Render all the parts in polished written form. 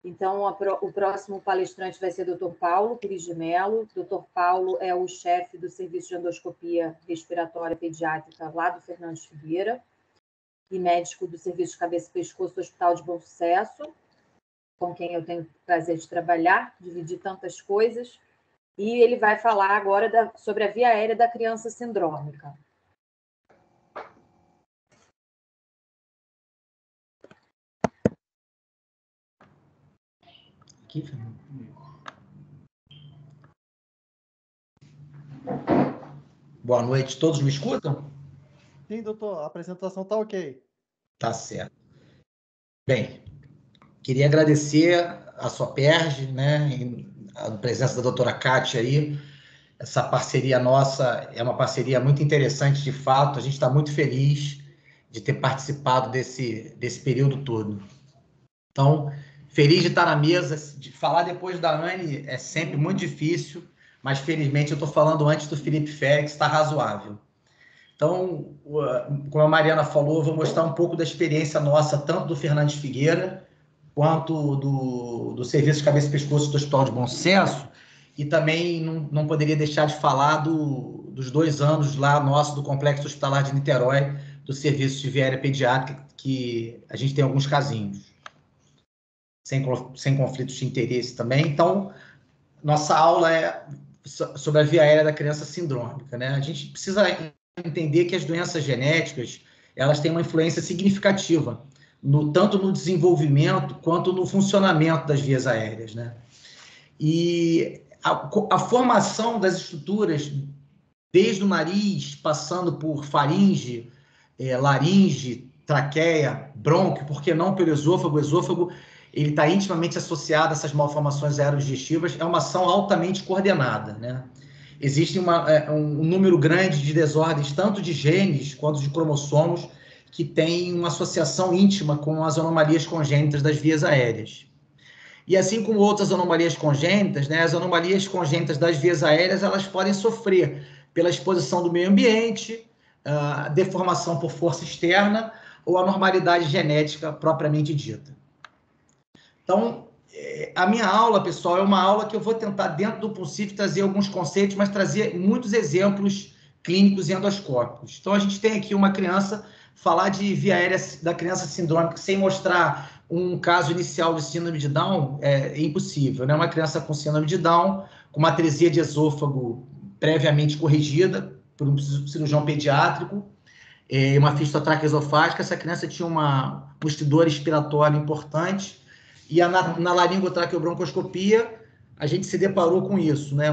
Então, o próximo palestrante vai ser o Dr. Paulo Pires de Mello. Dr. Paulo é o chefe do Serviço de Endoscopia Respiratória Pediátrica lá do Fernandes Figueira e médico do Serviço de Cabeça e Pescoço do Hospital de Bom Sucesso, com quem eu tenho o prazer de trabalhar, dividir tantas coisas. E ele vai falar agora sobre a via aérea da criança sindrômica. Boa noite, todos me escutam? Sim, doutor, a apresentação está ok. Tá certo. Bem, queria agradecer a sua PERJ, né, a presença da doutora Kátia aí. Essa parceria nossa é uma parceria muito interessante, de fato. A gente está muito feliz de ter participado desse período todo. Então, feliz de estar na mesa. De falar depois da Anne é sempre muito difícil, mas felizmente eu estou falando antes do Felipe Félix, está razoável. Então, como a Mariana falou, eu vou mostrar um pouco da experiência nossa, tanto do Fernandes Figueira, quanto do Serviço de Cabeça e Pescoço do Hospital de Bom Sucesso, e também não poderia deixar de falar dos 2 anos lá nosso do Complexo Hospitalar de Niterói, do Serviço de Via Aérea Pediátrica, que a gente tem alguns casinhos, sem conflitos de interesse também. Então, nossa aula é sobre a via aérea da criança sindrômica, né? A gente precisa entender que as doenças genéticas, elas têm uma influência significativa, tanto no desenvolvimento quanto no funcionamento das vias aéreas, né? E a formação das estruturas, desde o nariz, passando por faringe, laringe, traqueia, brônquio, por que não pelo esôfago? O esôfago, ele está intimamente associado a essas malformações aerodigestivas, é uma ação altamente coordenada, né? Existe um número grande de desordens, tanto de genes quanto de cromossomos, que tem uma associação íntima com as anomalias congênitas das vias aéreas. E assim como outras anomalias congênitas, né, as anomalias congênitas das vias aéreas, elas podem sofrer pela exposição do meio ambiente, deformação por força externa ou anormalidade genética propriamente dita. Então, a minha aula, pessoal, é uma aula que eu vou tentar, dentro do possível, trazer alguns conceitos, mas trazer muitos exemplos clínicos e endoscópicos. Então, a gente tem aqui uma criança, falar de via aérea da criança sindrômica sem mostrar um caso inicial de síndrome de Down é impossível, né? Uma criança com síndrome de Down, com uma atresia de esôfago previamente corrigida por um cirurgião pediátrico, uma fístula traqueosofágica. Essa criança tinha um estridor expiratório importante, e na laringotraqueobroncoscopia a gente se deparou com isso, né?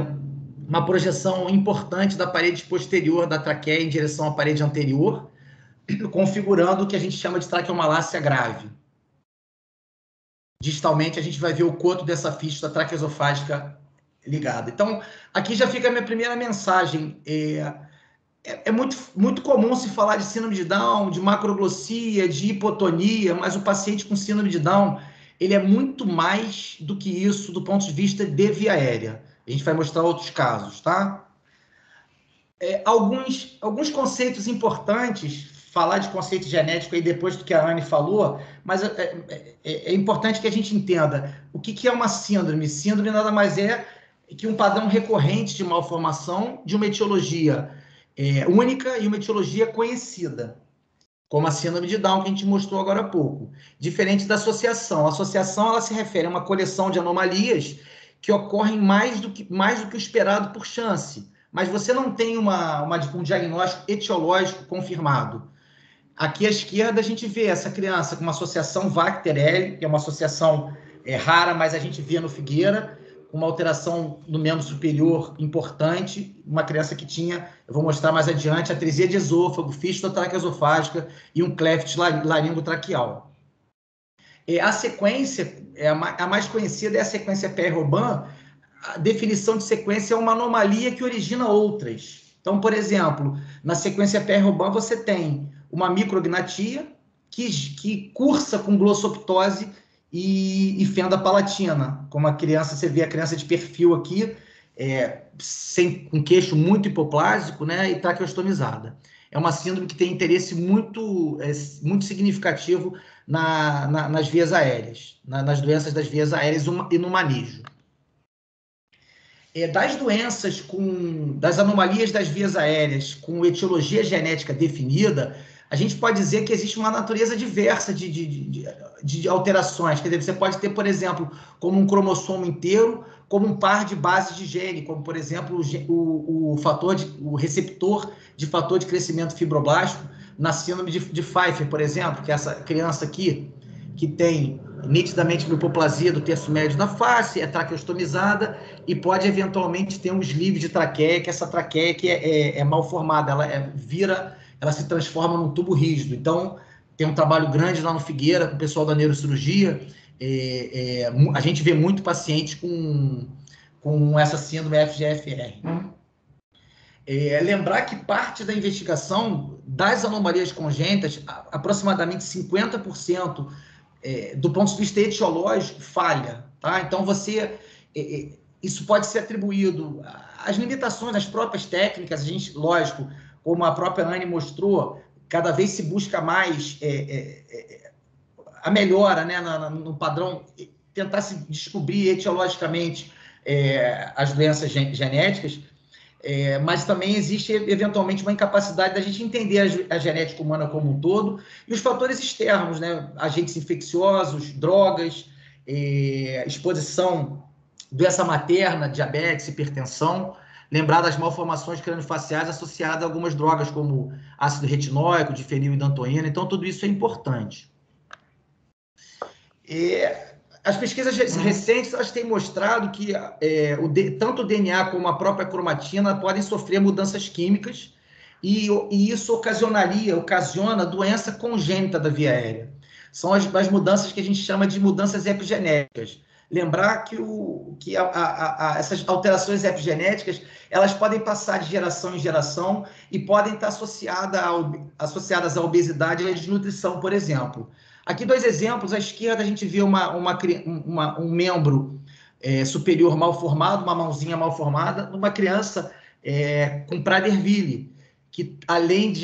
Uma projeção importante da parede posterior da traqueia em direção à parede anterior, configurando o que a gente chama de traqueomalácia grave. Distalmente, a gente vai ver o coto dessa fístula traqueosofágica ligada. Então, aqui já fica a minha primeira mensagem. É muito comum se falar de síndrome de Down, de macroglossia, de hipotonia, mas o paciente com síndrome de Down, ele é muito mais do que isso do ponto de vista de via aérea. A gente vai mostrar outros casos, tá? Alguns conceitos importantes, falar de conceito genético aí depois do que a Anne falou, mas é importante que a gente entenda o que é uma síndrome. Síndrome nada mais é que um padrão recorrente de malformação de uma etiologia única e uma etiologia conhecida, como a síndrome de Down, que a gente mostrou agora há pouco. Diferente da associação. A associação, ela se refere a uma coleção de anomalias que ocorrem mais do que o esperado por chance, mas você não tem um diagnóstico etiológico confirmado. Aqui à esquerda a gente vê essa criança com uma associação Vacter-L, que é uma associação rara, mas a gente vê no Figueira, uma alteração no membro superior importante, uma criança que tinha, eu vou mostrar mais adiante, atresia de esôfago, fístula traqueosofágica e um cleft laringotraqueal. A sequência, a mais conhecida é a sequência Pierre-Robin. A definição de sequência é uma anomalia que origina outras. Então, por exemplo, na sequência Pierre-Robin você tem uma micrognatia que cursa com glossoptose e fenda palatina, como a criança, você vê a criança de perfil aqui, com queixo muito hipoplásico, né, e traqueostomizada. é uma síndrome que tem interesse muito significativo nas vias aéreas, nas doenças das vias aéreas e no manejo. Das anomalias das vias aéreas com etiologia genética definida, a gente pode dizer que existe uma natureza diversa de alterações. Quer dizer, você pode ter, por exemplo, como um cromossomo inteiro, como um par de bases de gene, como, por exemplo, o receptor de fator de crescimento fibroblástico na síndrome de Pfeiffer, por exemplo, que é essa criança aqui, que tem nitidamente leucoplasia do terço médio da face, é traqueostomizada e pode eventualmente ter um sleeve de traqueia, que essa traqueia que é mal formada, ela se transforma num tubo rígido. Então, tem um trabalho grande lá no Figueira, com o pessoal da neurocirurgia. A gente vê muito paciente com essa síndrome FGFR. Lembrar que parte da investigação das anomalias congênitas, aproximadamente 50%, do ponto de vista etiológico, falha. Tá? Então, isso pode ser atribuído às limitações das próprias técnicas. A gente, lógico, como a própria Anne mostrou, cada vez se busca mais a melhora, né, no padrão, tentar se descobrir etiologicamente as doenças genéticas, mas também existe, eventualmente, uma incapacidade da gente entender a genética humana como um todo e os fatores externos, né, agentes infecciosos, drogas, exposição, doença materna, diabetes, hipertensão. Lembrar das malformações craniofaciais associadas a algumas drogas, como ácido retinóico, difenil e dantoína. Então, tudo isso é importante. As pesquisas recentes elas têm mostrado que tanto o DNA como a própria cromatina podem sofrer mudanças químicas e isso ocasiona doença congênita da via aérea. São as mudanças que a gente chama de mudanças epigenéticas. Lembrar que essas alterações epigenéticas elas podem passar de geração em geração e podem estar associadas à obesidade e à desnutrição, por exemplo. Aqui 2 exemplos. À esquerda a gente vê um membro superior mal formado, uma mãozinha mal formada, numa criança com Prader-Willi, que além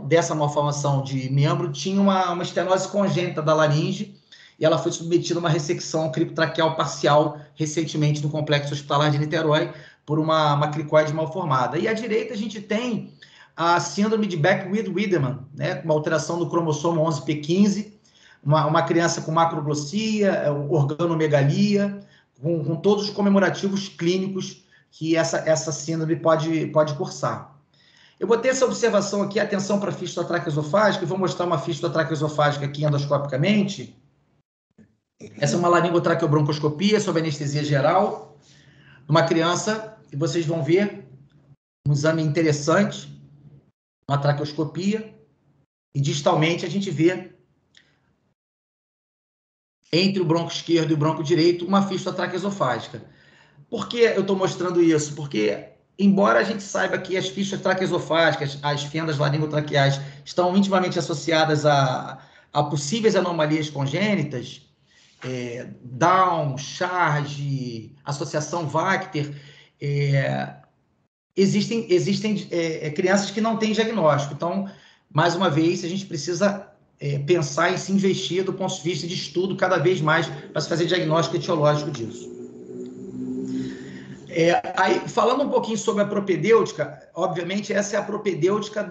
dessa malformação de membro, tinha uma estenose congênita da laringe, e ela foi submetida a uma ressecção criptotraqueal parcial recentemente no Complexo Hospitalar de Niterói por uma cricoide mal formada. E à direita a gente tem a síndrome de Beckwith-Wiedemann, né, uma alteração do cromossomo 11p15, uma criança com macroglossia, organomegalia, com todos os comemorativos clínicos que essa síndrome pode cursar. Eu botei essa observação aqui, atenção para a fístula traqueosofágica, e vou mostrar uma fístula traqueosofágica aqui endoscopicamente. Essa é uma laringotraqueobroncoscopia sob anestesia geral, uma criança, e vocês vão ver um exame interessante, uma traqueoscopia, e distalmente a gente vê, entre o bronco esquerdo e o bronco direito, uma fístula traqueosofágica. Por que eu estou mostrando isso? Porque, embora a gente saiba que as fístulas traqueosofágicas, as fendas laringotraqueais, estão intimamente associadas a possíveis anomalias congênitas, Down, Charge, associação Vacter, existem crianças que não têm diagnóstico. Então, mais uma vez, a gente precisa pensar e se investir do ponto de vista de estudo cada vez mais para se fazer diagnóstico etiológico disso. Aí, falando um pouquinho sobre a propedêutica, obviamente essa é a propedêutica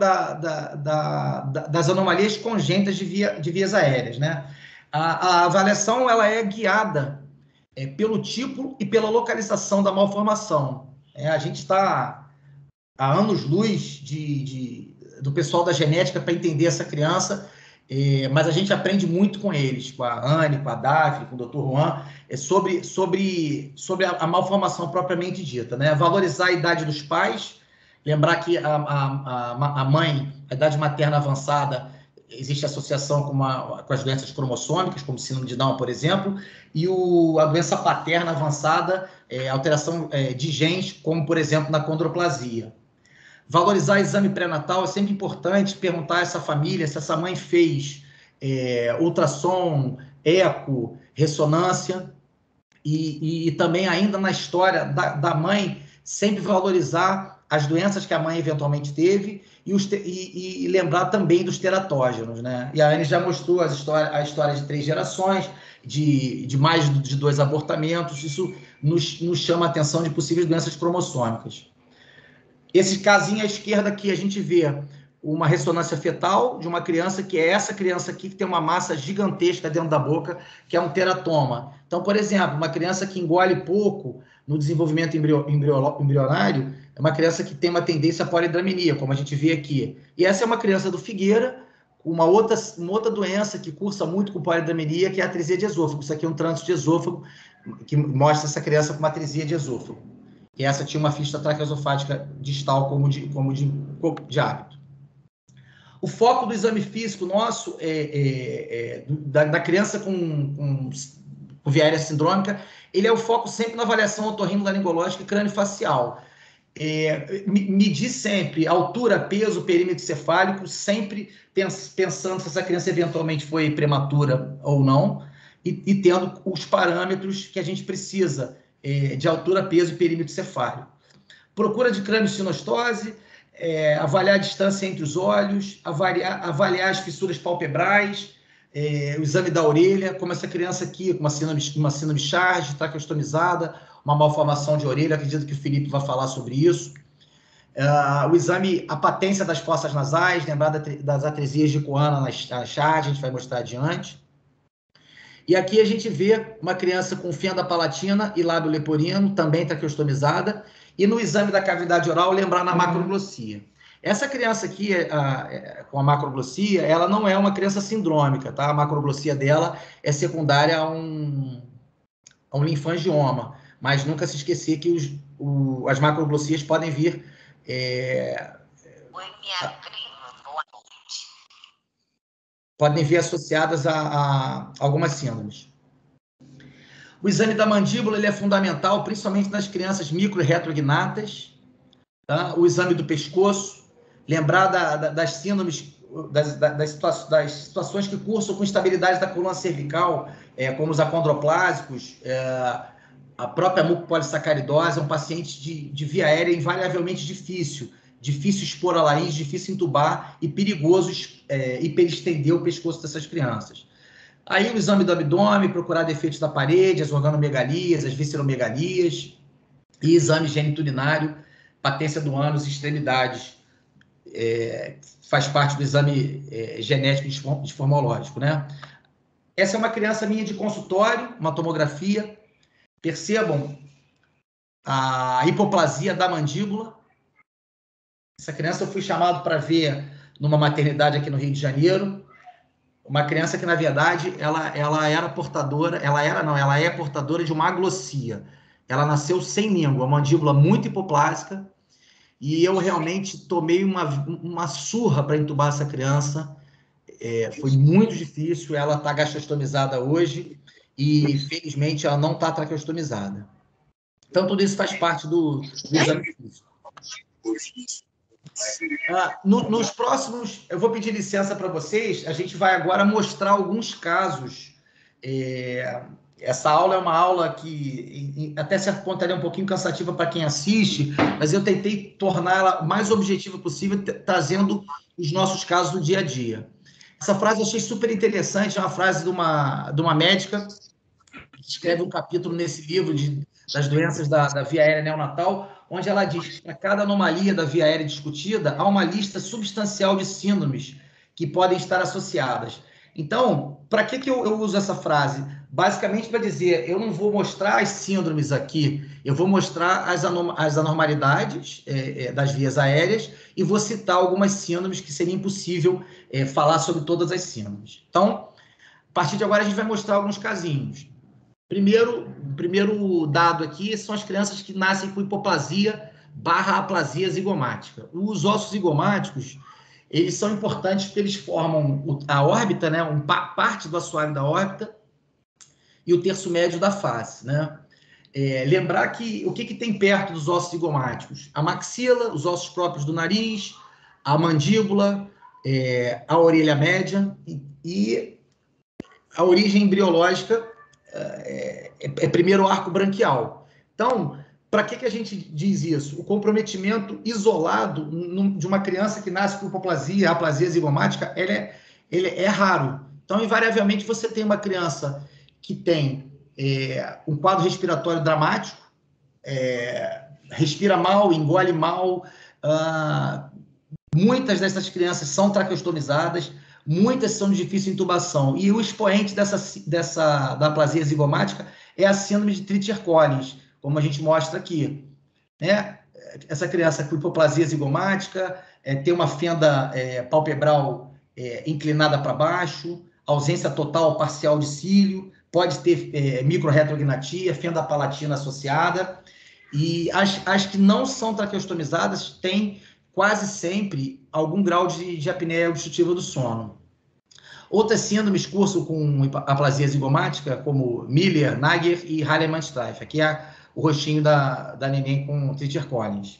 das anomalias congênitas de vias aéreas, né? A avaliação ela é guiada pelo tipo e pela localização da malformação. A gente está há anos-luz do pessoal da genética para entender essa criança, mas a gente aprende muito com eles, com a Anne, com a Daphne, com o Dr. Juan, sobre a malformação propriamente dita, né? Valorizar a idade dos pais, lembrar que a mãe, a idade materna avançada, existe associação com as doenças cromossômicas, como síndrome de Down, por exemplo, e a doença paterna avançada, alteração de genes, como, por exemplo, na condroplasia. Valorizar exame pré-natal é sempre importante, perguntar a essa família se essa mãe fez ultrassom, eco, ressonância, e também ainda na história da mãe, sempre valorizar as doenças que a mãe eventualmente teve e lembrar também dos teratógenos, né? E a Anne já mostrou a história de 3 gerações, de mais de 2 abortamentos. Isso nos chama a atenção de possíveis doenças cromossômicas. Esse casinho à esquerda aqui, a gente vê uma ressonância fetal de uma criança, que é essa criança aqui, que tem uma massa gigantesca dentro da boca, que é um teratoma. Então, por exemplo, uma criança que engole pouco no desenvolvimento embrionário, é uma criança que tem uma tendência à polidramenia, como a gente vê aqui. E essa é uma criança do Figueira, com uma outra doença que cursa muito com polidramenia, que é a atrisia de esôfago. Isso aqui é um trânsito de esôfago, que mostra essa criança com uma atrisia de esôfago. E essa tinha uma fístula traqueosofágica distal como de hábito. O foco do exame físico nosso da criança com via aérea sindrômica, ele é o foco sempre na avaliação otorrinolaringológica e crâniofacial. Medir sempre altura, peso, perímetro cefálico, sempre pensando se essa criança eventualmente foi prematura ou não, e tendo os parâmetros que a gente precisa de altura, peso e perímetro cefálico. Procura de crâniosinostose, avaliar a distância entre os olhos, avaliar as fissuras palpebrais, o exame da orelha, como essa criança aqui, com uma síndrome Charge, traqueostomizada, uma malformação de orelha, acredito que o Felipe vai falar sobre isso. O exame, a patência das fossas nasais, lembrar das atresias de Coana na Charge, a gente vai mostrar adiante. E aqui a gente vê uma criança com fenda palatina e lábio leporino, também traqueostomizada, e no exame da cavidade oral, lembrar na macroglossia. Essa criança aqui, com a macroglossia, ela não é uma criança sindrômica, tá? A macroglossia dela é secundária a um linfangioma, mas nunca se esquecer que as macroglossias podem vir... podem vir associadas a algumas síndromes. O exame da mandíbula ele é fundamental, principalmente nas crianças micro e retrognatas. Tá? O exame do pescoço, lembrar das síndromes, das situações que cursam com instabilidade da coluna cervical, como os acondroplásicos, a própria mucopolissacaridose, é um paciente de via aérea invariavelmente difícil expor a laringe, difícil entubar e perigoso hiperestender o pescoço dessas crianças. Aí o exame do abdômen, procurar defeitos da parede, as organomegalias, as visceromegalias, e exame geniturinário, patência do ânus e extremidades, faz parte do exame genético disformológico, né? Essa é uma criança minha de consultório, uma tomografia. Percebam a hipoplasia da mandíbula. Essa criança eu fui chamado para ver numa maternidade aqui no Rio de Janeiro. Uma criança que, na verdade, ela é portadora de uma aglossia. Ela nasceu sem língua, uma mandíbula muito hipoplásica, e eu realmente tomei uma surra para entubar essa criança. Foi muito difícil, ela está gastrostomizada hoje, e, felizmente, ela não está traqueostomizada. Então, tudo isso faz parte do exame físico. Nos próximos, eu vou pedir licença para vocês, a gente vai agora mostrar alguns casos. Essa aula é uma aula que até certo ponto é um pouquinho cansativa para quem assiste, mas eu tentei torná-la o mais objetiva possível, trazendo os nossos casos do dia a dia. Essa frase eu achei super interessante, é uma frase de uma médica que escreve um capítulo nesse livro das doenças da via aérea neonatal, onde ela diz que para cada anomalia da via aérea discutida, há uma lista substancial de síndromes que podem estar associadas. Então, para que eu uso essa frase? Basicamente para dizer, eu não vou mostrar as síndromes aqui, eu vou mostrar as anormalidades das vias aéreas e vou citar algumas síndromes que seria impossível falar sobre todas as síndromes. Então, a partir de agora, a gente vai mostrar alguns casinhos. Primeiro dado aqui são as crianças que nascem com hipoplasia / aplasia zigomática. Os ossos zigomáticos, eles são importantes porque eles formam a órbita, né, parte do assoalho da órbita e o terço médio da face, né? Lembrar que o que tem perto dos ossos zigomáticos? A maxila, os ossos próprios do nariz, a mandíbula, a orelha média e a origem embriológica é primeiro o arco branquial. Então, Para que a gente diz isso? O comprometimento isolado de uma criança que nasce com hipoplasia, aplasia zigomática, ele é raro. Então, invariavelmente, você tem uma criança que tem um quadro respiratório dramático, respira mal, engole mal. Muitas dessas crianças são traqueostomizadas, muitas são de difícil intubação. E o expoente da aplasia zigomática é a síndrome de Treacher-Collins, como a gente mostra aqui, né? Essa criança com hipoplasia zigomática tem uma fenda palpebral inclinada para baixo, ausência total ou parcial de cílio, pode ter microrretrognatia, fenda palatina associada, e as que não são traqueostomizadas têm quase sempre algum grau de apneia obstrutiva do sono. Outras síndromes cursam com aplasia zigomática, como Miller, Nager e Hallermann-Streiff. Aqui é o rostinho da neném com Treacher-Collins.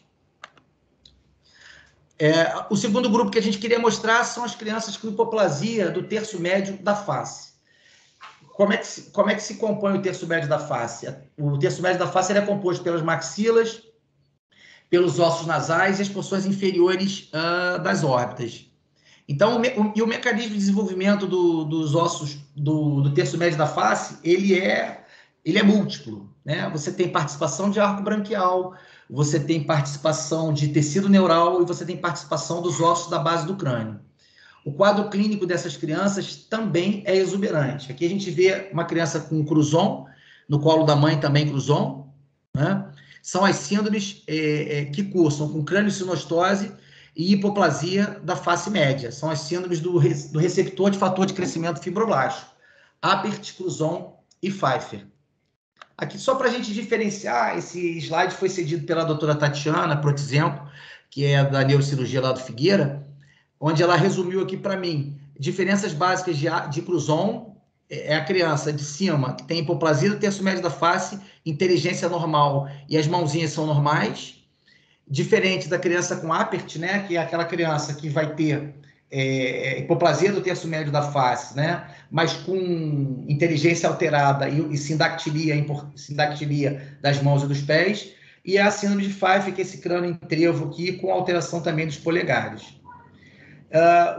O segundo grupo que a gente queria mostrar são as crianças com hipoplasia do terço médio da face. Como é que se compõe o terço médio da face? O terço médio da face é composto pelas maxilas, pelos ossos nasais e as porções inferiores das órbitas. Então, o mecanismo de desenvolvimento dos ossos do terço médio da face, ele é múltiplo, né? Você tem participação de arco branquial, você tem participação de tecido neural e você tem participação dos ossos da base do crânio. O quadro clínico dessas crianças também é exuberante. Aqui a gente vê uma criança com Cruzon, no colo da mãe também Cruzon, né? São as síndromes que cursam com crâniosinostose e hipoplasia da face média. São as síndromes do receptor de fator de crescimento fibroblástico, Apert, Cruzon e Pfeiffer. Aqui, só para a gente diferenciar, esse slide foi cedido pela doutora Tatiana Protzenko, que é da neurocirurgia lá do Figueira, onde ela resumiu aqui para mim diferenças básicas de Cruzon. É a criança de cima que tem hipoplasia do terço médio da face, inteligência normal e as mãozinhas são normais. Diferente da criança com Apert, né, que é aquela criança que vai ter hipoplasia do terço médio da face, né, mas com inteligência alterada e sindactilia das mãos e dos pés. E a síndrome de Pfeiffer, que é esse crânio em trevo aqui, com alteração também dos polegares.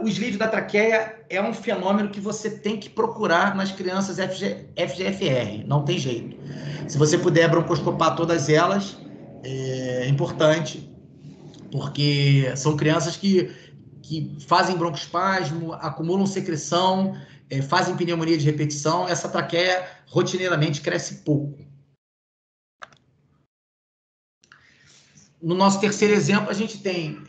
O sleeve da traqueia é um fenômeno que você tem que procurar nas crianças FGFR, não tem jeito. Se você puder broncoscopar todas elas, é importante, porque são crianças que fazem broncoespasmo, acumulam secreção, fazem pneumonia de repetição. Essa traqueia rotineiramente cresce pouco. No nosso terceiro exemplo, a gente tem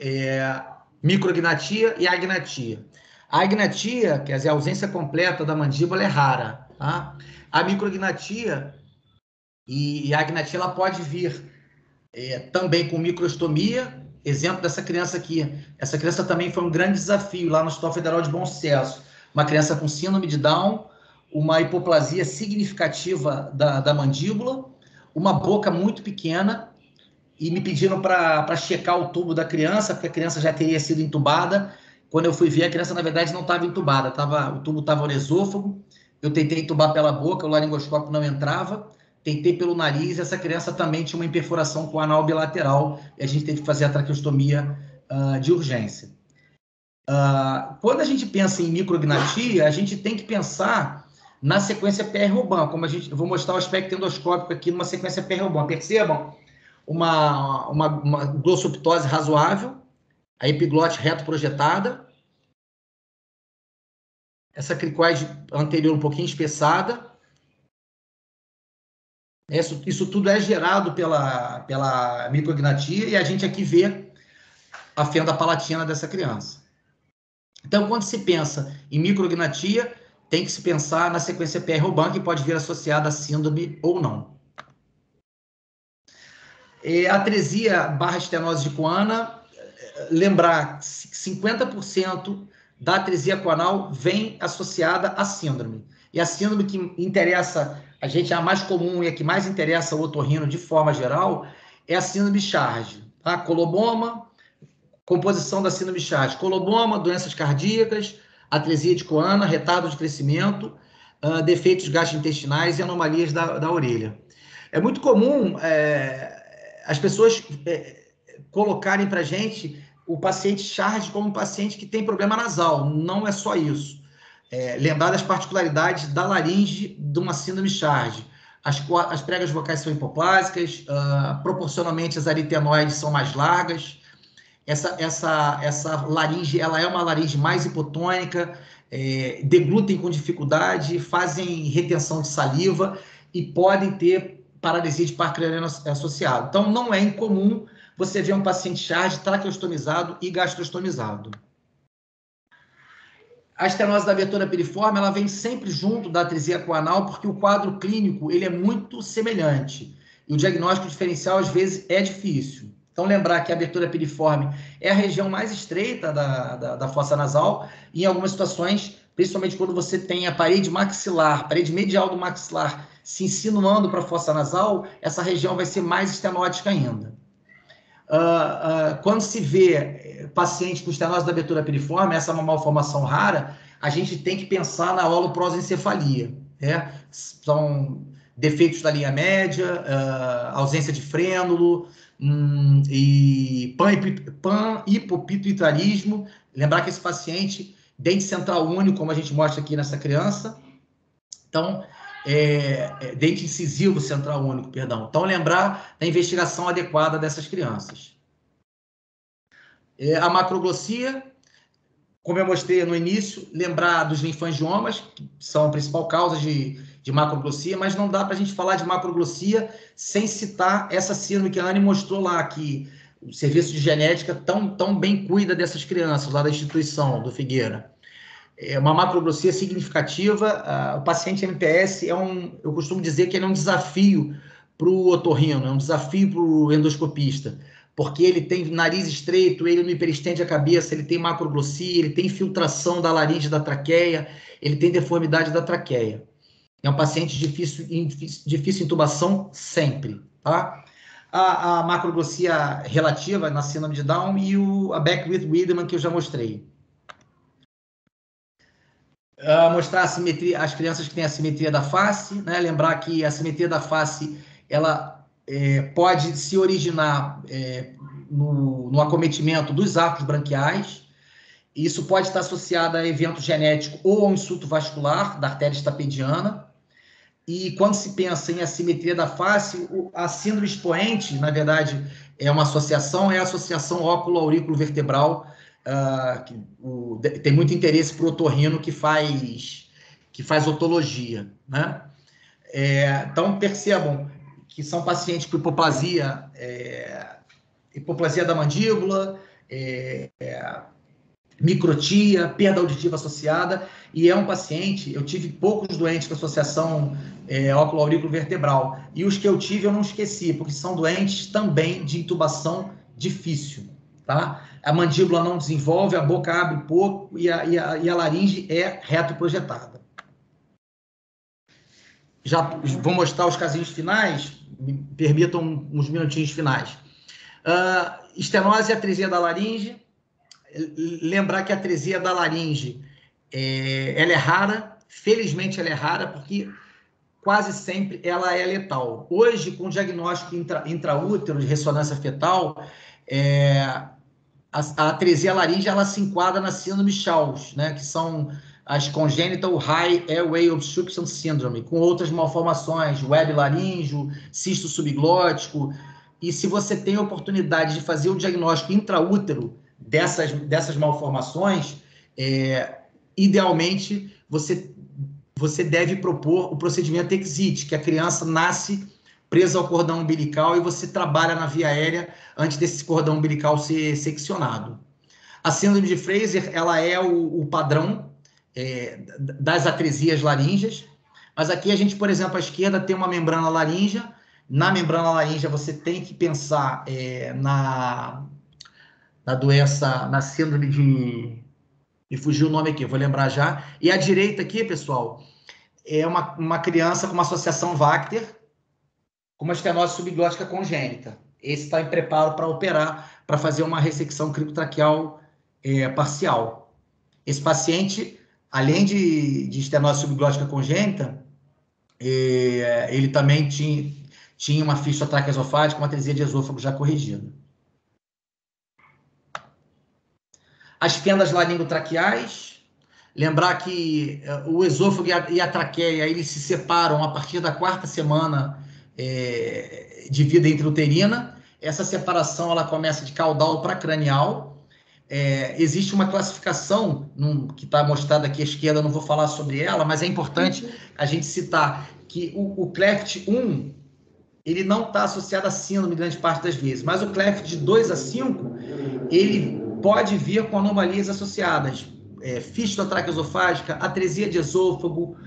micrognatia e agnatia. A agnatia, quer dizer, a ausência completa da mandíbula, é rara, tá? A micrognatia e a agnatia, ela pode vir também com microstomia. Exemplo dessa criança aqui. Essa criança também foi um grande desafio lá no Hospital Federal de Bom Sucesso. Uma criança com síndrome de Down, uma hipoplasia significativa da mandíbula, uma boca muito pequena, e me pediram para checar o tubo da criança, porque a criança já teria sido entubada. Quando eu fui ver, a criança, na verdade, não estava entubada. O tubo estava no esôfago. Eu tentei entubar pela boca, o laringoscópio não entrava. Tentei pelo nariz. Essa criança também tinha uma imperfuração com o anal bilateral. E a gente teve que fazer a traqueostomia de urgência. Quando a gente pensa em micrognatia, a gente tem que pensar na sequência PR-Robin. Eu vou mostrar o aspecto endoscópico aqui numa sequência PR-Robin. Percebam? Uma glossoptose razoável, a epiglote reto projetada, essa cricoide anterior um pouquinho espessada. Isso tudo é gerado pela micrognatia e a gente aqui vê a fenda palatina dessa criança. Então, quando se pensa em micrognatia, tem que se pensar na sequência PR-Robin, que pode vir associada a síndrome ou não. Atresia barra estenose de Coana, lembrar que 50% da atresia coanal vem associada à síndrome. E a síndrome que interessa a gente, a mais comum e a que mais interessa o otorrino de forma geral, é a síndrome de Charge. Tá? Coloboma, composição da síndrome de Charge. Coloboma, doenças cardíacas, atresia de Coana, retardo de crescimento, defeitos gastrointestinais e anomalias da orelha. É muito comum as pessoas colocarem para a gente o paciente Charge como um paciente que tem problema nasal. Não é só isso. Lembrar das particularidades da laringe de uma síndrome Charge. As pregas vocais são hipoplásicas, proporcionalmente as aritenoides são mais largas. Essa laringe, ela é uma laringe mais hipotônica, deglutem com dificuldade, fazem retenção de saliva e podem ter paralisia de par craniano associado. Então, não é incomum você ver um paciente Charge traqueostomizado e gastrostomizado. A estenose da abertura piriforme, ela vem sempre junto da atresia coanal, porque o quadro clínico ele é muito semelhante. E o diagnóstico diferencial, às vezes, é difícil. Então, lembrar que a abertura piriforme é a região mais estreita da fossa nasal, e em algumas situações, principalmente quando você tem a parede maxilar, parede medial do maxilar, se insinuando para a fossa nasal, essa região vai ser mais estenótica ainda. Quando se vê paciente com estenose da abertura piriforme, essa é uma malformação rara, a gente tem que pensar na holoprosencefalia. São defeitos da linha média, ausência de frênulo, e panhipopituitarismo. Lembrar que esse paciente, dente central único, como a gente mostra aqui nessa criança, então, dente incisivo central único, perdão. Então, lembrar da investigação adequada dessas crianças. A macroglossia, como eu mostrei no início, lembrar dos linfangiomas, que são a principal causa de macroglossia, mas não dá para a gente falar de macroglossia sem citar essa síndrome que a Anne mostrou lá, que o serviço de genética tão bem cuida dessas crianças lá da instituição do Figueira. É uma macroglossia significativa. O paciente MPS eu costumo dizer que ele é um desafio para o otorrino, é um desafio para o endoscopista, porque ele tem nariz estreito, ele não hiperestende a cabeça, ele tem macroglossia, ele tem infiltração da laringe da traqueia, ele tem deformidade da traqueia. É um paciente difícil intubação sempre, tá? A macroglossia relativa na síndrome de Down e a Beckwith-Wiedemann, que eu já mostrei. Mostrar a simetria, as crianças que têm a simetria da face, né? Lembrar que a simetria da face, ela pode se originar no acometimento dos arcos branquiais. Isso pode estar associado a evento genético ou ao insulto vascular da artéria estapediana. E quando se pensa em assimetria da face, a síndrome expoente, na verdade, é uma associação, é a associação óculo-aurículo-vertebral, tem muito interesse para o otorrino que faz otologia, né? Então, percebam que são pacientes com hipoplasia da mandíbula, microtia, perda auditiva associada, e é um paciente, eu tive poucos doentes com associação óculo-aurículo-vertebral, e os que eu tive eu não esqueci, porque são doentes também de intubação difícil, tá? A mandíbula não desenvolve, a boca abre pouco e a laringe é reto-projetada. Já vou mostrar os casinhos finais, me permitam uns minutinhos finais. Estenose e atresia da laringe. Lembrar que a atresia da laringe ela é rara, felizmente ela é rara, porque quase sempre ela é letal. Hoje, com diagnóstico intraútero de ressonância fetal, a atresia laringe ela se enquadra na síndrome Chaus, né, que são as Congenital High Airway Obstruction Syndrome, com outras malformações, web laríngeo, cisto subglótico. E se você tem a oportunidade de fazer o diagnóstico intraútero dessas malformações, idealmente você deve propor o procedimento EXIT, que a criança nasce presa ao cordão umbilical e você trabalha na via aérea antes desse cordão umbilical ser seccionado. A síndrome de Fraser, ela é o padrão das atresias laríngeas, mas aqui a gente, por exemplo, à esquerda tem uma membrana laríngea. Na membrana laríngea você tem que pensar na doença, na síndrome de... Me fugiu o nome aqui, vou lembrar já. E à direita aqui, pessoal, é uma criança com uma associação Vacter, com uma estenose subglótica congênita. Esse está em preparo para operar, para fazer uma ressecção cricotraqueal parcial. Esse paciente, além de estenose subglótica congênita, ele também tinha uma fístula traqueosofágica, uma atresia de esôfago já corrigida. As fendas laringotraqueais, lembrar que o esôfago e a traqueia, eles se separam a partir da 4ª semana de vida intrauterina. Essa separação ela começa de caudal para cranial. Existe uma classificação que está mostrada aqui à esquerda, não vou falar sobre ela, mas é importante a gente citar que o CLEFT 1 ele não está associado a síndrome grande parte das vezes, mas o CLEFT de 2 a 5 ele pode vir com anomalias associadas, fístula traqueosofágica, atresia de esôfago,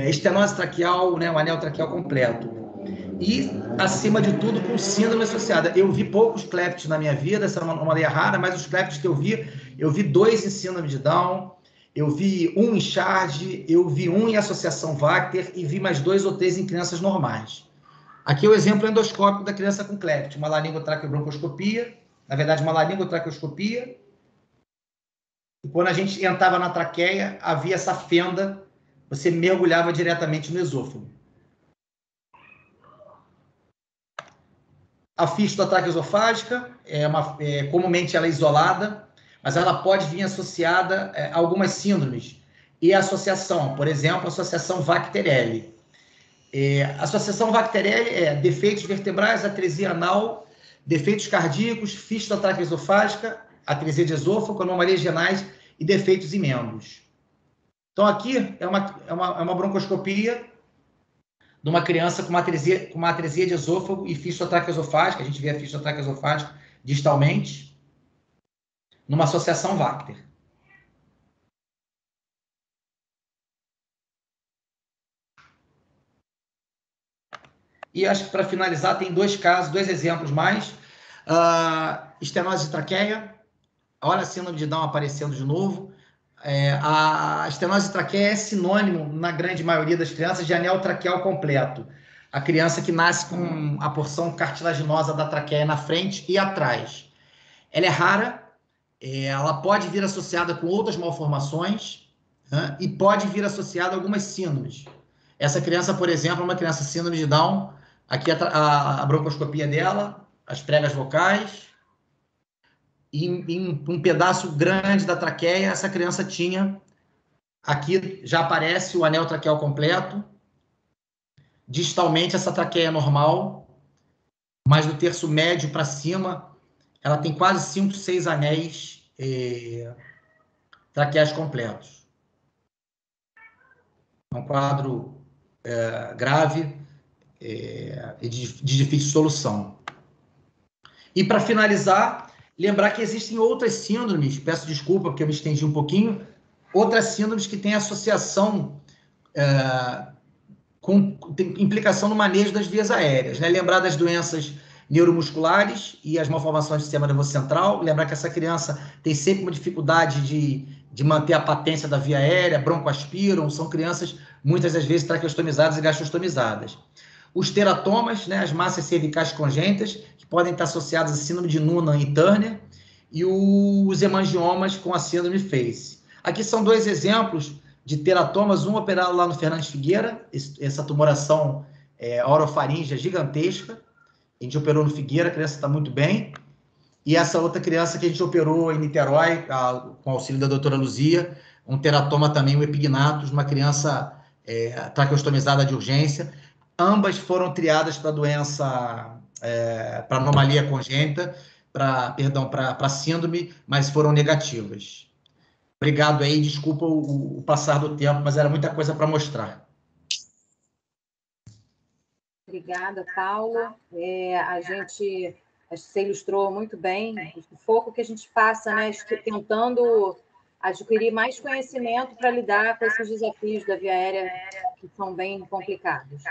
estenose traqueal, né, o anel traqueal completo. E, acima de tudo, com síndrome associada. Eu vi poucos CLEFTs na minha vida, essa é uma anomalia rara, mas os CLEFTs que eu vi 2 em síndrome de Down, eu vi 1 em Charge, eu vi 1 em associação Vacter e vi mais 2 ou 3 em crianças normais. Aqui é o exemplo endoscópico da criança com CLEFT, uma laringotraqueobroncoscopia, na verdade, uma laringotraqueoscopia, e quando a gente entrava na traqueia, havia essa fenda, você mergulhava diretamente no esôfago. A fístula traqueosofágica, comumente ela é isolada, mas ela pode vir associada a algumas síndromes. E a associação, por exemplo, a associação Vacter-L. A associação Vacter-L é defeitos vertebrais, atresia anal, defeitos cardíacos, fístula traqueosofágica, atresia de esôfago, anomalias renais e defeitos em membros. Então, aqui é uma broncoscopia de uma criança com uma atresia de esôfago e fístula traqueosofágica, a gente vê a fístula traqueosofágica distalmente, numa associação Vacter. E acho que, para finalizar, tem 2 casos, 2 exemplos mais. Estenose de traqueia, olha a síndrome de Down aparecendo de novo. A estenose de traqueia é sinônimo, na grande maioria das crianças, de anel traqueal completo. A criança que nasce com a porção cartilaginosa da traqueia na frente e atrás. Ela é rara, ela pode vir associada com outras malformações, né, e pode vir associada a algumas síndromes. Essa criança, por exemplo, é uma criança síndrome de Down. Aqui a broncoscopia dela, as pregas vocais. E em um pedaço grande da traqueia, essa criança tinha, aqui já aparece o anel traqueal completo, distalmente essa traqueia é normal, mas do terço médio para cima, ela tem quase 5, 6 anéis traqueais completos. É um quadro grave e de difícil solução. E, para finalizar, lembrar que existem outras síndromes, peço desculpa porque eu me estendi um pouquinho, outras síndromes que têm associação, tem implicação no manejo das vias aéreas, né? Lembrar das doenças neuromusculares e as malformações do sistema nervoso central, lembrar que essa criança tem sempre uma dificuldade de manter a patência da via aérea, broncoaspiram, são crianças, muitas das vezes, traqueostomizadas e gastrostomizadas. Os teratomas, né, as massas cervicais congênitas, que podem estar associadas à síndrome de Noonan e Turner, e os hemangiomas com a síndrome Face. Aqui são 2 exemplos de teratomas, um operado lá no Fernandes Figueira, essa tumoração orofaríngea gigantesca, a gente operou no Figueira, a criança está muito bem, e essa outra criança que a gente operou em Niterói, com auxílio da doutora Luzia, um teratoma também, um epignatus, uma criança traqueostomizada de urgência. Ambas foram triadas para doença, para anomalia congênita, para síndrome, mas foram negativas. Obrigado aí, desculpa o passar do tempo, mas era muita coisa para mostrar. Obrigada, Paulo. Você ilustrou muito bem o foco que a gente passa, né, tentando adquirir mais conhecimento para lidar com esses desafios da via aérea que são bem complicados.